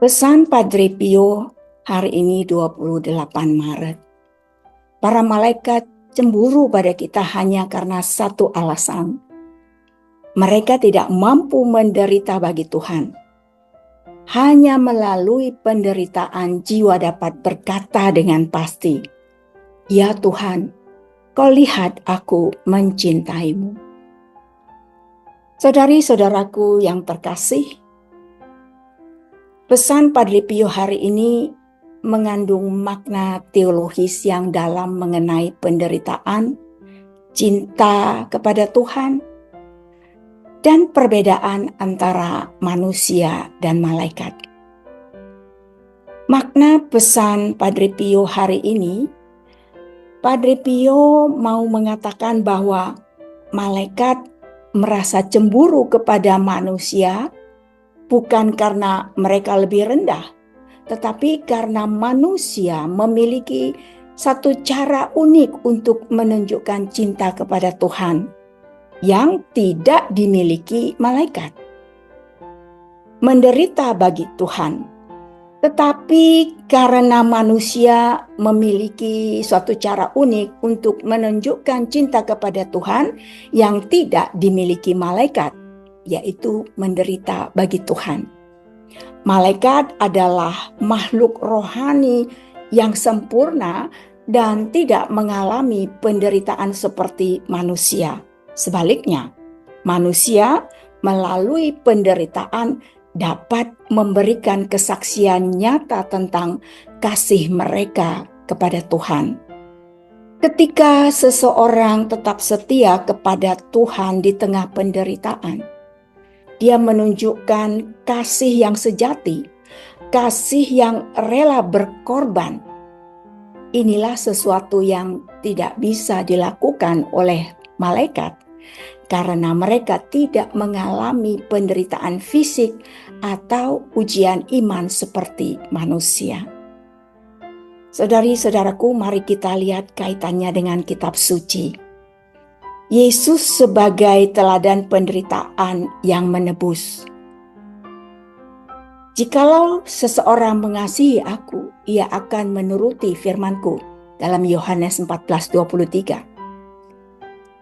Pesan Padre Pio hari ini 28 Maret. Para malaikat cemburu pada kita hanya karena satu alasan. Mereka tidak mampu menderita bagi Tuhan. Hanya melalui penderitaan jiwa dapat berkata dengan pasti, "Ya Tuhan, Kau lihat aku mencintaimu." Saudari-saudaraku yang terkasih, pesan Padre Pio hari ini mengandung makna teologis yang dalam mengenai penderitaan, cinta kepada Tuhan, dan perbedaan antara manusia dan malaikat. Makna pesan Padre Pio hari ini, Padre Pio mau mengatakan bahwa malaikat merasa cemburu kepada manusia bukan karena mereka lebih rendah, tetapi karena manusia memiliki satu cara unik untuk menunjukkan cinta kepada Tuhan yang tidak dimiliki malaikat. Menderita bagi Tuhan, tetapi karena manusia memiliki suatu cara unik untuk menunjukkan cinta kepada Tuhan yang tidak dimiliki malaikat, yaitu menderita bagi Tuhan. Malaikat adalah makhluk rohani yang sempurna dan tidak mengalami penderitaan seperti manusia. Sebaliknya, manusia melalui penderitaan dapat memberikan kesaksian nyata tentang kasih mereka kepada Tuhan. Ketika seseorang tetap setia kepada Tuhan di tengah penderitaan, dia menunjukkan kasih yang sejati, kasih yang rela berkorban. Inilah sesuatu yang tidak bisa dilakukan oleh malaikat karena mereka tidak mengalami penderitaan fisik atau ujian iman seperti manusia. Saudari-saudaraku, mari kita lihat kaitannya dengan kitab suci. Yesus sebagai teladan penderitaan yang menebus. Jikalau seseorang mengasihi aku, ia akan menuruti firman-Ku, dalam Yohanes 14:23.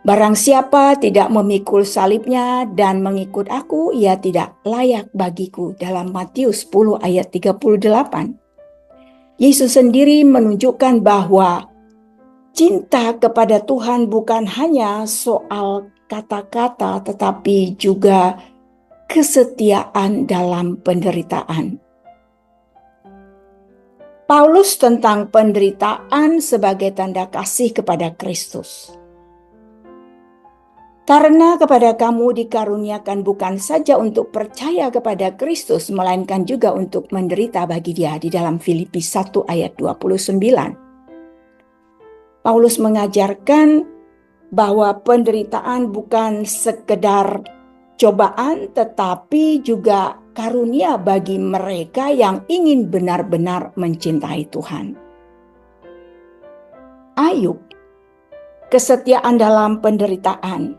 Barang siapa tidak memikul salibnya dan mengikut aku, ia tidak layak bagiku, dalam Matius 10:38. Yesus sendiri menunjukkan bahwa cinta kepada Tuhan bukan hanya soal kata-kata, tetapi juga kesetiaan dalam penderitaan. Paulus tentang penderitaan sebagai tanda kasih kepada Kristus. Karena kepada kamu dikaruniakan bukan saja untuk percaya kepada Kristus, melainkan juga untuk menderita bagi Dia, di dalam Filipi 1:29. Paulus mengajarkan bahwa penderitaan bukan sekedar cobaan, tetapi juga karunia bagi mereka yang ingin benar-benar mencintai Tuhan. Ayub, kesetiaan dalam penderitaan.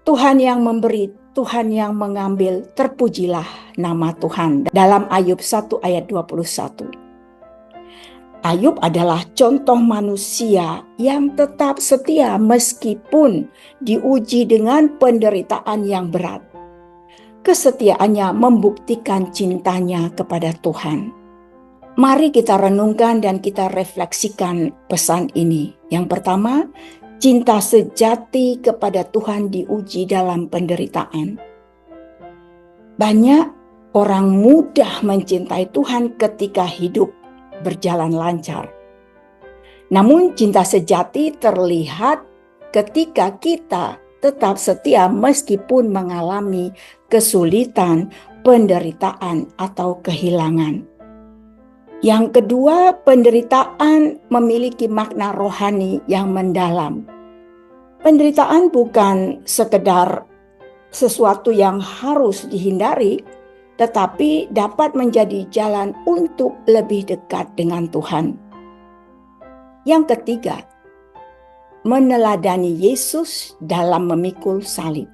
Tuhan yang memberi, Tuhan yang mengambil, terpujilah nama Tuhan. Dalam Ayub 1:21. Ayub adalah contoh manusia yang tetap setia meskipun diuji dengan penderitaan yang berat. Kesetiaannya membuktikan cintanya kepada Tuhan. Mari kita renungkan dan kita refleksikan pesan ini. Yang pertama, cinta sejati kepada Tuhan diuji dalam penderitaan. Banyak orang mudah mencintai Tuhan ketika hidup berjalan lancar. Namun cinta sejati terlihat ketika kita tetap setia meskipun mengalami kesulitan, penderitaan, atau kehilangan. Yang kedua, penderitaan memiliki makna rohani yang mendalam. Penderitaan bukan sekedar sesuatu yang harus dihindari, tetapi dapat menjadi jalan untuk lebih dekat dengan Tuhan. Yang ketiga, meneladani Yesus dalam memikul salib.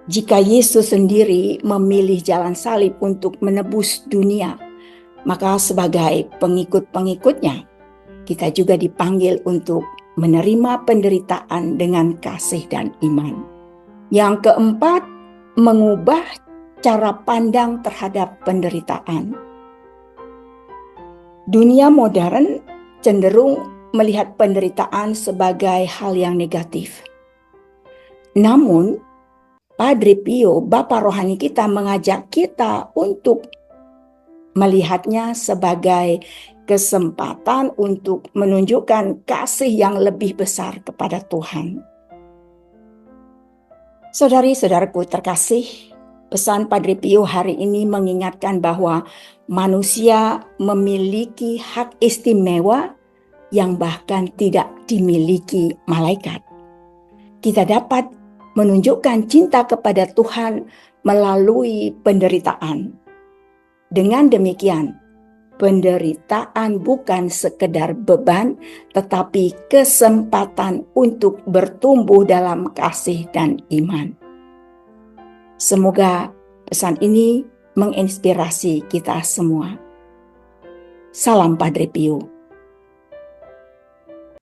Jika Yesus sendiri memilih jalan salib untuk menebus dunia, maka sebagai pengikut-pengikutnya, kita juga dipanggil untuk menerima penderitaan dengan kasih dan iman. Yang keempat, mengubah cara pandang terhadap penderitaan. Dunia modern cenderung melihat penderitaan sebagai hal yang negatif. Namun, Padre Pio, Bapa rohani kita, mengajak kita untuk melihatnya sebagai kesempatan untuk menunjukkan kasih yang lebih besar kepada Tuhan. Saudari-saudaraku terkasih, pesan Padre Pio hari ini mengingatkan bahwa manusia memiliki hak istimewa yang bahkan tidak dimiliki malaikat. Kita dapat menunjukkan cinta kepada Tuhan melalui penderitaan. Dengan demikian, penderitaan bukan sekedar beban, tetapi kesempatan untuk bertumbuh dalam kasih dan iman. Semoga pesan ini menginspirasi kita semua. Salam Padre Pio.